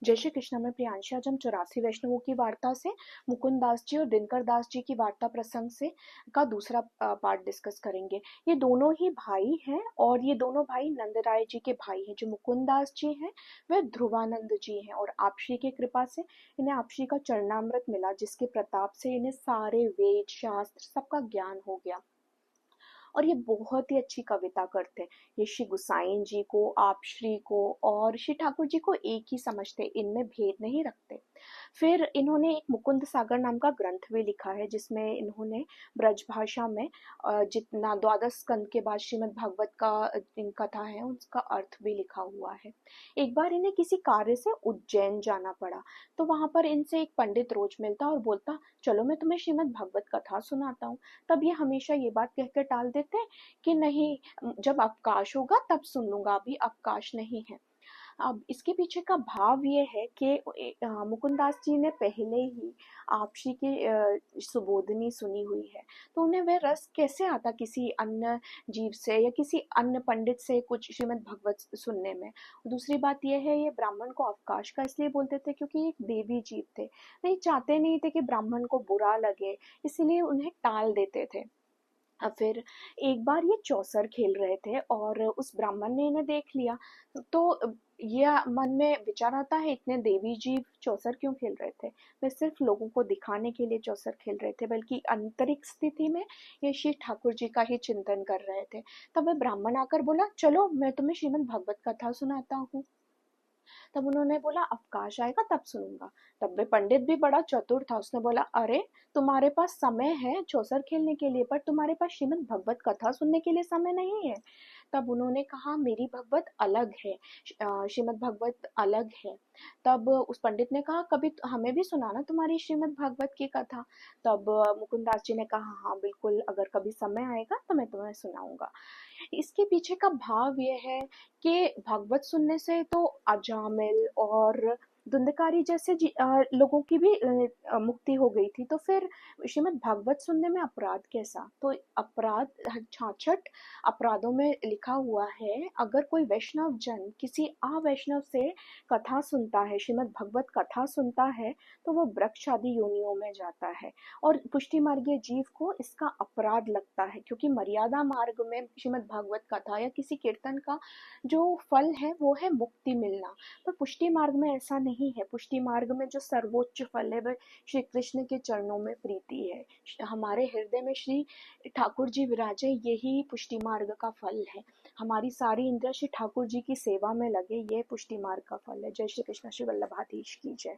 जय श्री कृष्ण में प्रियांशी। आज हम 84 वैष्णवों की वार्ता से मुकुंद दास जी और दिनकर दास जी की वार्ता प्रसंग से का दूसरा पार्ट डिस्कस करेंगे। ये दोनों ही भाई हैं और ये दोनों भाई नंदराय जी के भाई हैं। जो मुकुंद दास जी हैं वह ध्रुवानंद जी हैं और आपश्री की कृपा से इन्हें आपश्री का चरणामृत मिला, जिसके प्रताप से इन्हें सारे वेद शास्त्र सबका ज्ञान हो गया। और ये बहुत ही अच्छी कविता करते हैं। ये श्री गुसाइन जी को, आप श्री को और श्री ठाकुर जी को एक ही समझते, इनमें भेद नहीं रखते। फिर इन्होंने एक मुकुंद सागर नाम का ग्रंथ भी लिखा है, जिसमें इन्होंने ब्रज भाषा में जितना 12 स्कंद के बाद श्रीमद् भागवत का कथा है उसका अर्थ भी लिखा हुआ है। एक बार इन्हें किसी कार्य से उज्जैन जाना पड़ा, तो वहां पर इनसे एक पंडित रोज मिलता और बोलता, चलो मैं तुम्हें श्रीमद् भागवत कथा सुनाता हूँ। तब ये हमेशा ये बात कहकर टाल देते हैं कि नहीं, जब अवकाश होगा तब सुन लूंगा, अभी अवकाश नहीं है। अब इसके पीछे का भाव ये है कि मुकुंदास जी ने पहले ही आपशी की सुबोधनी सुनी हुई है, तो उन्हें वह रस कैसे आता किसी अन्य जीव से या किसी अन्य पंडित से कुछ श्रीमद् भगवत सुनने में। दूसरी बात यह है, ये ब्राह्मण को अवकाश का इसलिए बोलते थे क्योंकि एक देवी जीव थे, नहीं चाहते नहीं थे कि ब्राह्मण को बुरा लगे, इसलिए उन्हें टाल देते थे। फिर एक बार ये चौसर खेल रहे थे और उस ब्राह्मण ने इन्हें देख लिया, तो यह मन में विचार आता है, इतने देवी जीव चौसर क्यों खेल रहे थे। वे सिर्फ लोगों को दिखाने के लिए चौसर खेल रहे थे, बल्कि आंतरिक स्थिति में ये श्री ठाकुर जी का ही चिंतन कर रहे थे। तब वह ब्राह्मण आकर बोला, चलो मैं तुम्हें श्रीमद् भागवत कथा सुनाता हूँ। तब उन्होंने बोला, अवकाश आएगा तब सुनूंगा। तब वे पंडित भी बड़ा चतुर था, उसने बोला, अरे तुम्हारे पास समय है चौसर खेलने के लिए, पर तुम्हारे पास श्रीमद् भगवत कथा सुनने के लिए समय नहीं है। तब उन्होंने कहा, मेरी भगवत अलग है, श्रीमद् भगवत अलग है। तब उस पंडित ने कहा, कभी हमें भी सुनाना तुम्हारी श्रीमद् भागवत की कथा। तब मुकुंदास जी ने कहा, हाँ बिल्कुल, अगर कभी समय आएगा तो मैं तुम्हें सुनाऊंगा। इसके पीछे का भाव यह है कि भागवत सुनने से तो अजामिल और धुंधकारी जैसे लोगों की भी मुक्ति हो गई थी, तो फिर श्रीमद् भागवत सुनने में अपराध कैसा। तो अपराध 66 अपराधों में लिखा हुआ है, अगर कोई वैष्णव जन किसी अवैष्णव से कथा सुनता है, श्रीमद् भगवत कथा सुनता है, तो वो वृक्ष आदि योनियों में जाता है और पुष्टि मार्गीय जीव को इसका अपराध लगता है, क्योंकि मर्यादा मार्ग में श्रीमद् भागवत कथा या किसी कीर्तन का जो फल है वो है मुक्ति मिलना। पर पुष्टि मार्ग में ऐसा नहीं है। पुष्टि मार्ग में जो सर्वोच्च फल है वह श्री कृष्ण के चरणों में प्रीति है। हमारे हृदय में श्री ठाकुर जी विराजे, यही पुष्टि मार्ग का फल है। हमारी सारी इंद्रिया श्री ठाकुर जी की सेवा में लगे, यह पुष्टि मार्ग का फल है। जय श्री कृष्ण। श्री वल्लभाधीश की जय।